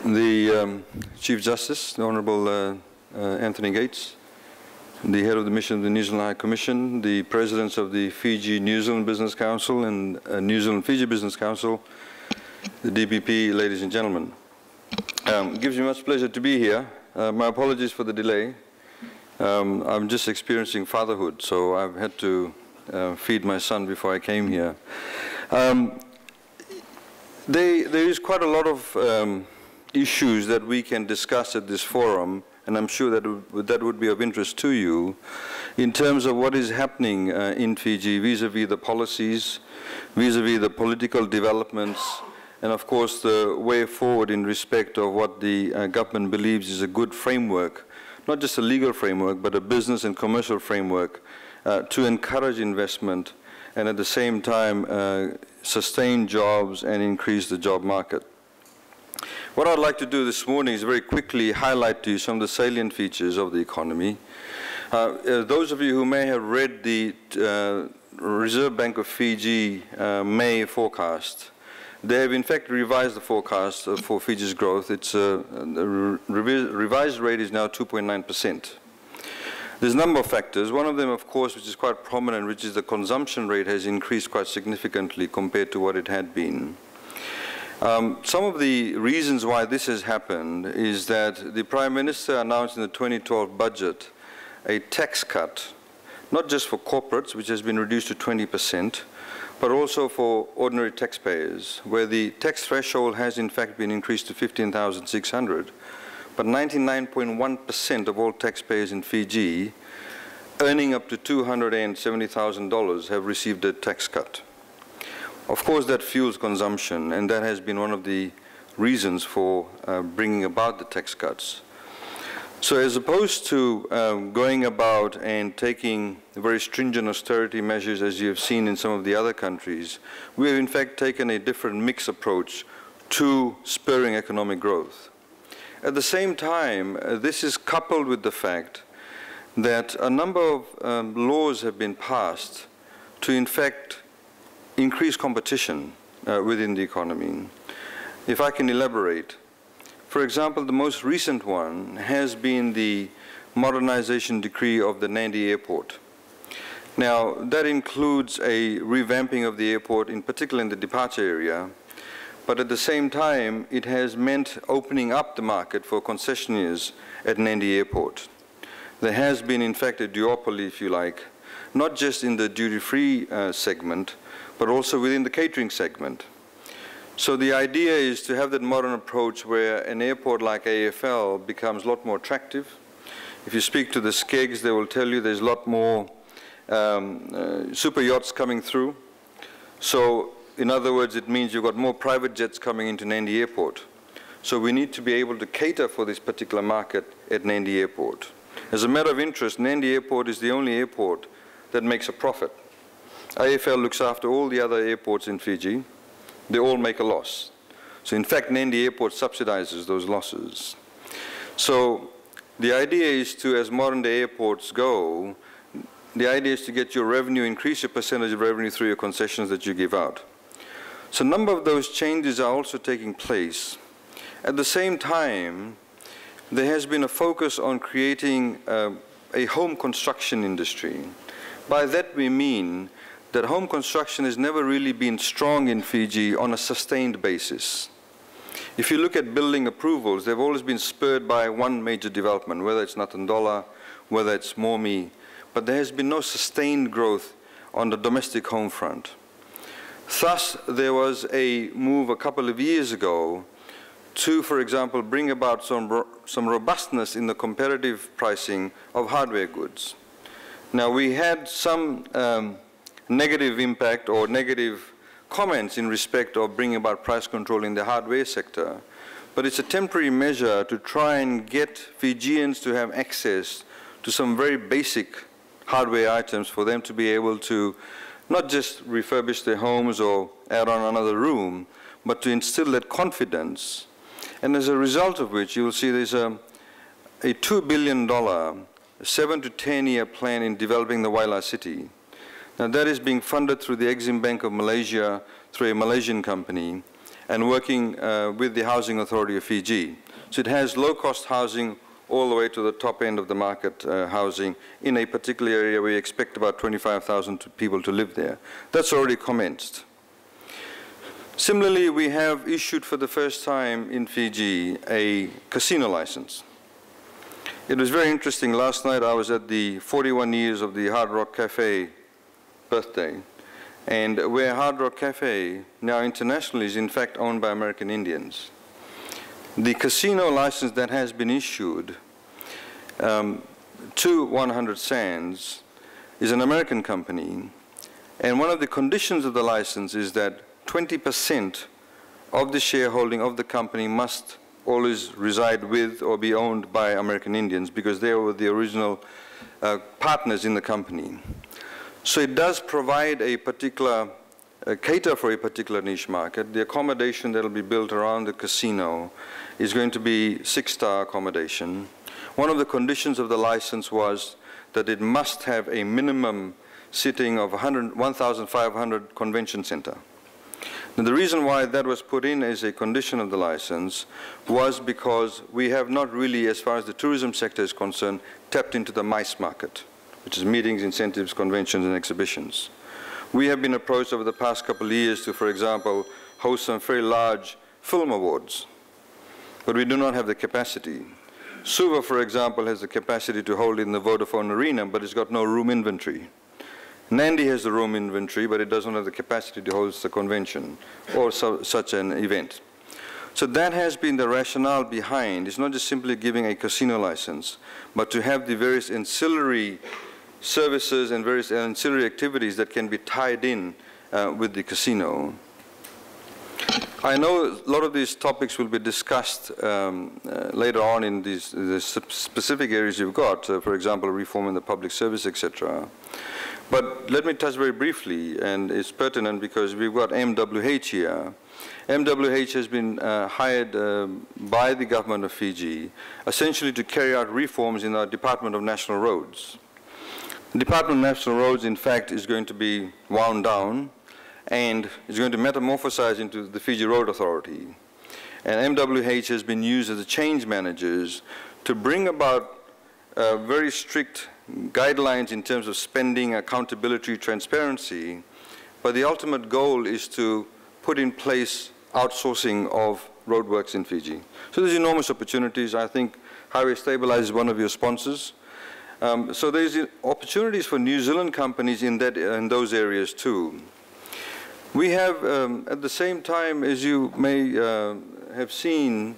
The Chief Justice, the Honourable Anthony Gates, the head of the mission of the New Zealand High Commission, the presidents of the Fiji-New Zealand Business Council and New Zealand-Fiji Business Council, the DPP, ladies and gentlemen. It gives me much pleasure to be here. My apologies for the delay. I'm just experiencing fatherhood, so I've had to feed my son before I came here. There is quite a lot of issues that we can discuss at this forum, and I'm sure that would be of interest to you in terms of what is happening in Fiji vis-a-vis the policies, vis-a-vis the political developments, and of course the way forward in respect of what the government believes is a good framework, not just a legal framework, but a business and commercial framework to encourage investment and at the same time sustain jobs and increase the job market. What I'd like to do this morning is very quickly highlight to you some of the salient features of the economy. Those of you who may have read the Reserve Bank of Fiji May forecast, they have in fact revised the forecast for Fiji's growth. The revised rate is now 2.9%. There's a number of factors. One of them, of course, which is quite prominent, which is the consumption rate has increased quite significantly compared to what it had been. Some of the reasons why this has happened is that the Prime Minister announced in the 2012 budget a tax cut, not just for corporates, which has been reduced to 20%, but also for ordinary taxpayers, where the tax threshold has in fact been increased to 15,600, but 99.1% of all taxpayers in Fiji earning up to $270,000 have received a tax cut. Of course, that fuels consumption, and that has been one of the reasons for bringing about the tax cuts. So as opposed to going about and taking very stringent austerity measures as you have seen in some of the other countries, we have in fact taken a different mixed approach to spurring economic growth. At the same time, this is coupled with the fact that a number of laws have been passed to in fact increase competition within the economy. If I can elaborate, for example, the most recent one has been the modernization decree of the Nadi airport. Now, that includes a revamping of the airport, in particular in the departure area, but at the same time, it has meant opening up the market for concessionaires at Nadi airport. There has been, in fact, a duopoly, if you like, not just in the duty-free segment, but also within the catering segment. So the idea is to have that modern approach where an airport like AFL becomes a lot more attractive. If you speak to the Skegs, they will tell you there's a lot more super yachts coming through. So in other words, it means you've got more private jets coming into Nadi Airport. So we need to be able to cater for this particular market at Nadi Airport. As a matter of interest, Nadi Airport is the only airport that makes a profit. AFL looks after all the other airports in Fiji. They all make a loss. So in fact, Nadi Airport subsidizes those losses. So the idea is to, as modern day airports go, the idea is to get your revenue, increase your percentage of revenue through your concessions that you give out. So a number of those changes are also taking place. At the same time, there has been a focus on creating a home construction industry. By that we mean that home construction has never really been strong in Fiji on a sustained basis. If you look at building approvals, they've always been spurred by one major development, whether it's Natandola, whether it's Momi, but there has been no sustained growth on the domestic home front. Thus, there was a move a couple of years ago to, for example, bring about some robustness in the competitive pricing of hardware goods. Now, we had some negative impact or negative comments in respect of bringing about price control in the hardware sector, but it's a temporary measure to try and get Fijians to have access to some very basic hardware items for them to be able to not just refurbish their homes or add on another room, but to instill that confidence. And as a result of which, you will see there's a $2 billion 7 to 10 year plan in developing the Waila city. Now that is being funded through the Exim Bank of Malaysia, through a Malaysian company, and working with the Housing Authority of Fiji. So it has low-cost housing all the way to the top end of the market housing in a particular area where we expect about 25,000 people to live there. That's already commenced. Similarly, we have issued for the first time in Fiji a casino license. It was very interesting. Last night I was at the 41 years of the Hard Rock Cafe birthday, and where Hard Rock Cafe now internationally is in fact owned by American Indians. The casino license that has been issued to 100 Sands is an American company, and one of the conditions of the license is that 20% of the shareholding of the company must always reside with or be owned by American Indians, because they were the original partners in the company. So it does provide a particular, cater for a particular niche market. The accommodation that will be built around the casino is going to be 6-star accommodation. One of the conditions of the license was that it must have a minimum sitting of 1,500 convention center. Now, the reason why that was put in as a condition of the license was because we have not really, as far as the tourism sector is concerned, tapped into the MICE market, which is meetings, incentives, conventions, and exhibitions. We have been approached over the past couple of years to, for example, host some very large film awards, but we do not have the capacity. Suva, for example, has the capacity to hold in the Vodafone Arena, but it's got no room inventory. Nandi has the room inventory, but it doesn't have the capacity to host a convention or such an event. So that has been the rationale behind. It's not just simply giving a casino license, but to have the various ancillary services and various ancillary activities that can be tied in with the casino. I know a lot of these topics will be discussed later on in the specific areas you've got, for example, reform in the public service, etc. But let me touch very briefly, and it's pertinent because we've got MWH here. MWH has been hired by the government of Fiji, essentially to carry out reforms in our Department of National Roads. The Department of National Roads, in fact, is going to be wound down and is going to metamorphosize into the Fiji Road Authority. And MWH has been used as the change managers to bring about very strict guidelines in terms of spending, accountability, transparency, but the ultimate goal is to put in place outsourcing of roadworks in Fiji. So there's enormous opportunities. I think Highway Stabilize is one of your sponsors. So there's opportunities for New Zealand companies in those areas too. We have, at the same time, as you may have seen,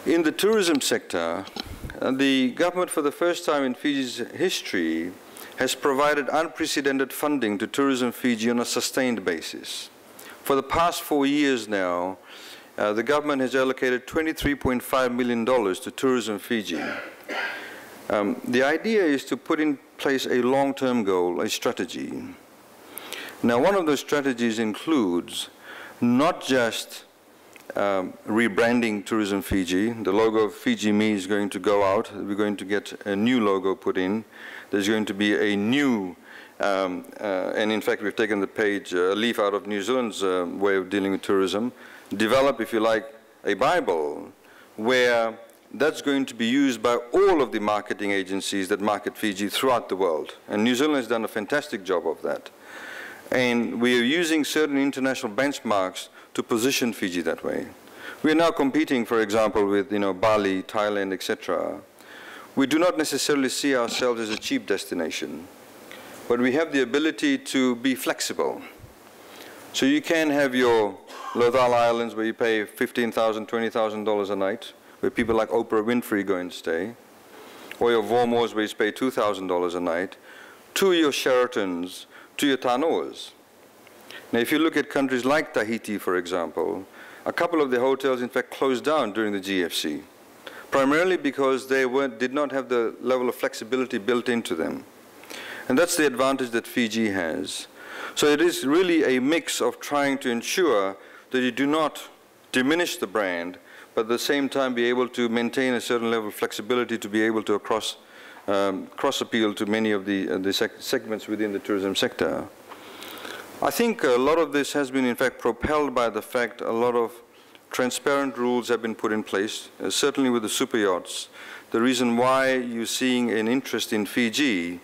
in the tourism sector, the government, for the first time in Fiji's history, has provided unprecedented funding to Tourism Fiji on a sustained basis. For the past 4 years now, the government has allocated $23.5 million to Tourism Fiji. The idea is to put in place a long-term goal, a strategy. Now, one of those strategies includes not just rebranding Tourism Fiji. The logo of Fiji-Me is going to go out. We're going to get a new logo put in. There's going to be a new, and in fact, we've taken the page, a leaf out of New Zealand's way of dealing with tourism. Develop, if you like, a Bible where that's going to be used by all of the marketing agencies that market Fiji throughout the world. And New Zealand has done a fantastic job of that. And we are using certain international benchmarks to position Fiji that way. We are now competing, for example, with Bali, Thailand, etc. We do not necessarily see ourselves as a cheap destination, but we have the ability to be flexible. So you can have your Lothal Islands where you pay $15,000, $20,000 a night, where people like Oprah Winfrey go and stay, or your Vormors where you pay $2,000 a night, to your Sheratons, to your Tanoas. Now, if you look at countries like Tahiti, for example, a couple of the hotels, in fact, closed down during the GFC, primarily because they did not have the level of flexibility built into them. And that's the advantage that Fiji has. So it is really a mix of trying to ensure that you do not diminish the brand, but at the same time be able to maintain a certain level of flexibility to be able to cross-appeal to many of the segments within the tourism sector. I think a lot of this has been, in fact, propelled by the fact a lot of transparent rules have been put in place, certainly with the super yachts. The reason why you're seeing an interest in Fiji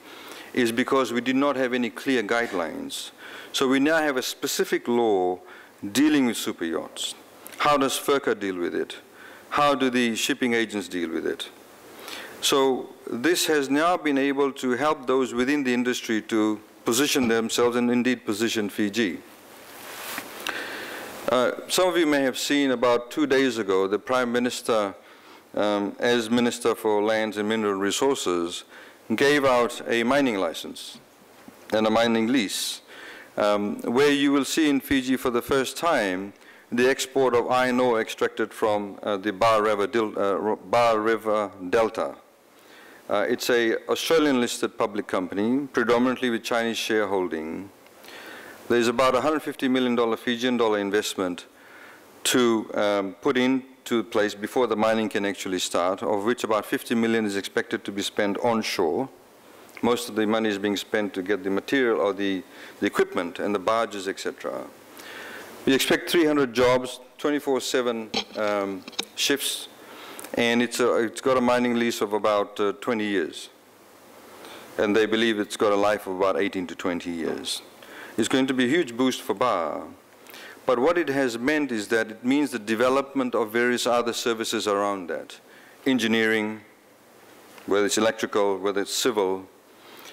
is because we did not have any clear guidelines. So we now have a specific law dealing with super yachts. How does FERCA deal with it? How do the shipping agents deal with it? So this has now been able to help those within the industry to position themselves and indeed position Fiji. Some of you may have seen about 2 days ago, the Prime Minister, as Minister for Lands and Mineral Resources, gave out a mining license and a mining lease, where you will see in Fiji for the first time the export of iron ore extracted from the Bar River Delta. It's an Australian-listed public company, predominantly with Chinese shareholding. There's about $150 million Fijian dollar investment to put into place before the mining can actually start, of which about 50 million is expected to be spent onshore. Most of the money is being spent to get the material or the equipment and the barges, etc. We expect 300 jobs, 24/7 shifts, and it's got a mining lease of about 20 years. And they believe it's got a life of about 18 to 20 years. It's going to be a huge boost for Bar. But what it has meant is that it means the development of various other services around that. Engineering, whether it's electrical, whether it's civil.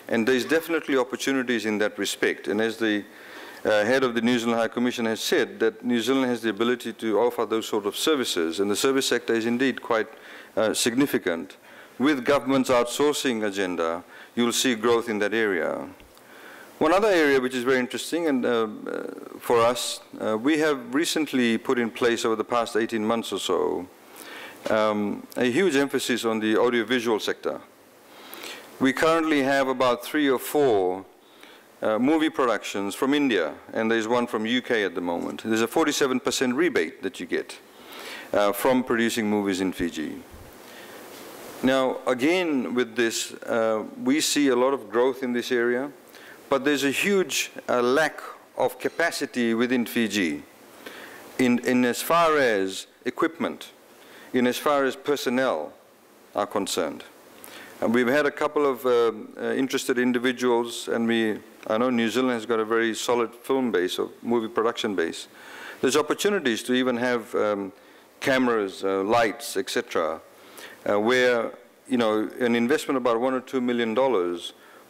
And there's definitely opportunities in that respect. And as the head of the New Zealand High Commission has said, that New Zealand has the ability to offer those sort of services. And the service sector is indeed quite significant. With government's outsourcing agenda, you'll see growth in that area. One other area which is very interesting and for us, we have recently put in place over the past 18 months or so a huge emphasis on the audiovisual sector. We currently have about 3 or 4 movie productions from India, and there's one from UK at the moment. There's a 47% rebate that you get from producing movies in Fiji. Now, again, with this, we see a lot of growth in this area. But there's a huge lack of capacity within Fiji in as far as equipment, in as far as personnel are concerned. And we've had a couple of interested individuals, and I know New Zealand has got a very solid film base, or movie production base. There's opportunities to even have cameras, lights, etc., where an investment of about $1 or $2 million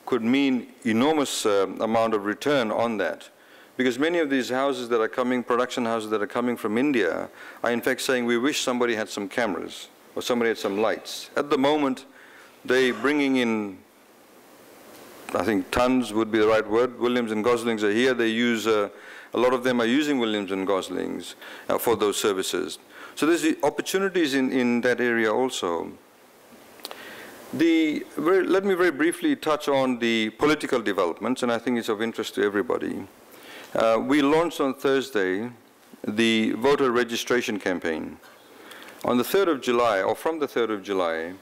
could mean enormous amount of return on that. Because many of these houses that are coming, production houses that are coming from India, are in fact saying, we wish somebody had some cameras, or somebody had some lights. At the moment, they're bringing in, I think tons would be the right word. Williams and Goslings are here. They use, a lot of them are using Williams and Goslings for those services. So there's the opportunities in that area also. Let me very briefly touch on the political developments, and I think it's of interest to everybody. We launched on Thursday the voter registration campaign. On the 3rd of July, or from the 3rd of July,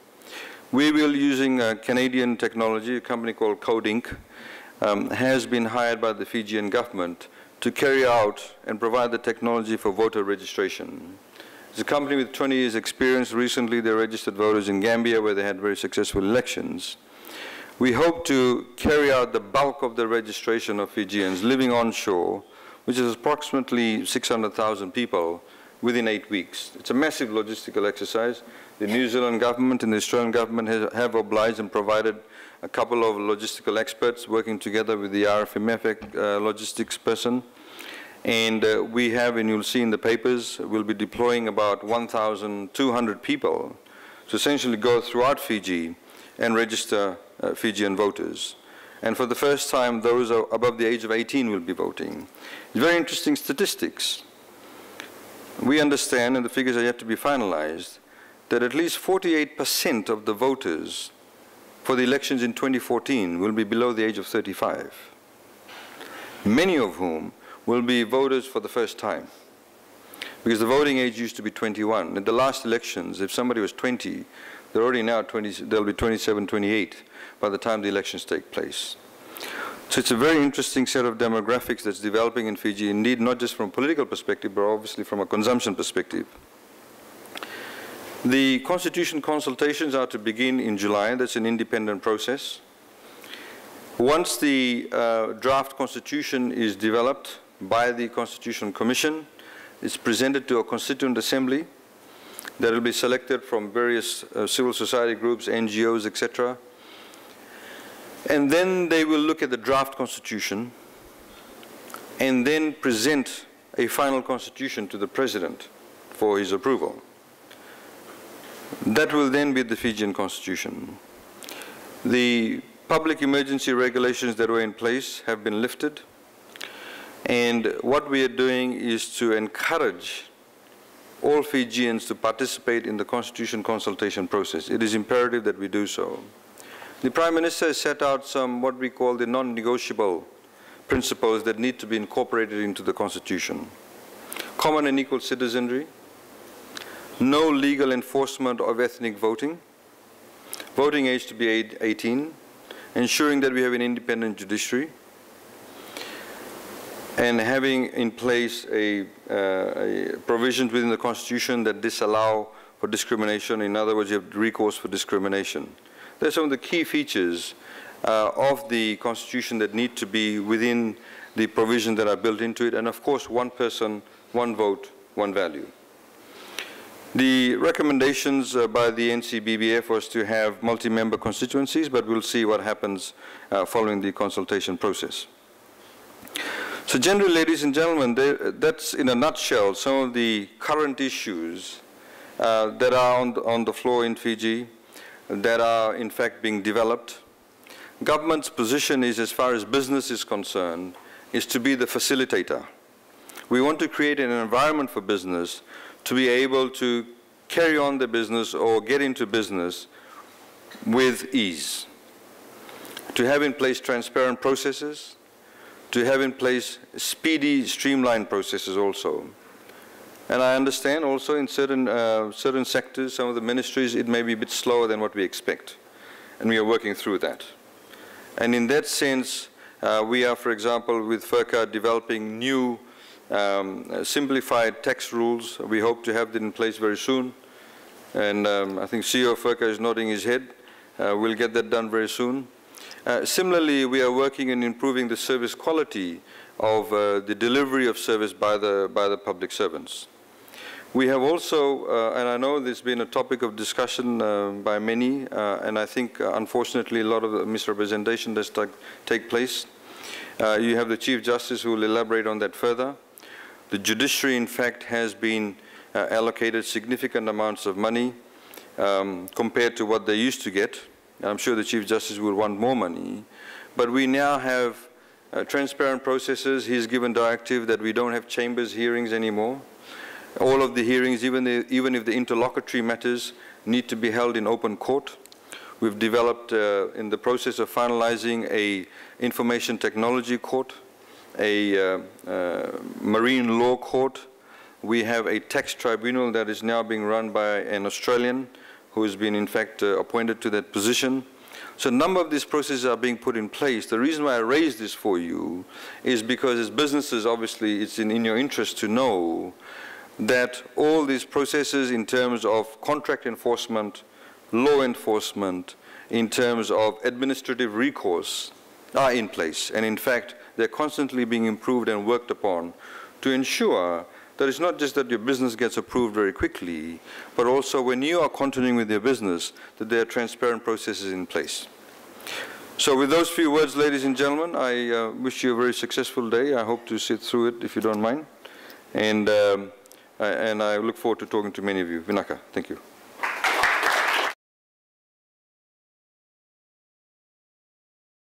we will, using Canadian technology, a company called Code Inc., has been hired by the Fijian government to carry out and provide the technology for voter registration. It's a company with 20 years experience. Recently, they registered voters in Gambia, where they had very successful elections. We hope to carry out the bulk of the registration of Fijians living onshore, which is approximately 600,000 people, within 8 weeks. It's a massive logistical exercise. The New Zealand government and the Australian government have obliged and provided a couple of logistical experts working together with the RFMF logistics person. And we have, and you'll see in the papers, we'll be deploying about 1,200 people to essentially go throughout Fiji and register Fijian voters. And for the first time, those above the age of 18 will be voting. Very interesting statistics. We understand, and the figures are yet to be finalized, that at least 48% of the voters for the elections in 2014 will be below the age of 35, many of whom will be voters for the first time. Because the voting age used to be 21. In the last elections, if somebody was 20, they're already now 20, they'll be 27, 28 by the time the elections take place. So it's a very interesting set of demographics that's developing in Fiji, indeed not just from a political perspective, but obviously from a consumption perspective. The constitution consultations are to begin in July. That's an independent process. Once the draft constitution is developed by the Constitutional Commission, it's presented to a constituent assembly that will be selected from various civil society groups, NGOs, etc. And then they will look at the draft constitution and then present a final constitution to the President for his approval. That will then be the Fijian constitution. The public emergency regulations that were in place have been lifted, and what we are doing is to encourage all Fijians to participate in the constitution consultation process. It is imperative that we do so. The Prime Minister has set out some what we call the non-negotiable principles that need to be incorporated into the constitution. Common and equal citizenry, no legal enforcement of ethnic voting, voting age to be 18, ensuring that we have an independent judiciary, and having in place a provisions within the Constitution that disallow for discrimination. In other words, you have recourse for discrimination. They're some of the key features of the Constitution that need to be within the provisions that are built into it, and of course, one person, one vote, one value. The recommendations by the NCBBF was to have multi-member constituencies, but we'll see what happens following the consultation process. So generally, ladies and gentlemen, that's in a nutshell some of the current issues that are on the floor in Fiji, that are in fact being developed. Government's position is, as far as business is concerned, is to be the facilitator. We want to create an environment for business to be able to carry on the business or get into business with ease. To have in place transparent processes, to have in place speedy, streamlined processes also. And I understand also in certain sectors, some of the ministries, it may be a bit slower than what we expect. And we are working through that. And in that sense, we are, for example, with FERCA developing new simplified tax rules. We hope to have that in place very soon. And I think CEO of FERCA is nodding his head. We'll get that done very soon. Similarly, we are working in improving the service quality of the delivery of service by the public servants. We have also, and I know there's been a topic of discussion by many, and I think unfortunately a lot of misrepresentation does take place. You have the Chief Justice who will elaborate on that further. The judiciary, in fact, has been allocated significant amounts of money compared to what they used to get. I'm sure the Chief Justice will want more money, but we now have transparent processes. He's given directive that we don't have chambers hearings anymore. All of the hearings, even if the interlocutory matters, need to be held in open court. We've developed, in the process of finalizing, a information technology court, a marine law court. We have a tax tribunal that is now being run by an Australian who has been, in fact, appointed to that position. So a number of these processes are being put in place. The reason why I raise this for you is because as businesses, obviously, it's in your interest to know that all these processes in terms of contract enforcement, law enforcement, in terms of administrative recourse are in place. And in fact, they're constantly being improved and worked upon to ensure that it's not just that your business gets approved very quickly, but also when you are continuing with your business, that there are transparent processes in place. So with those few words, ladies and gentlemen, I wish you a very successful day. I hope to sit through it, if you don't mind. And I look forward to talking to many of you. Vinaka, thank you.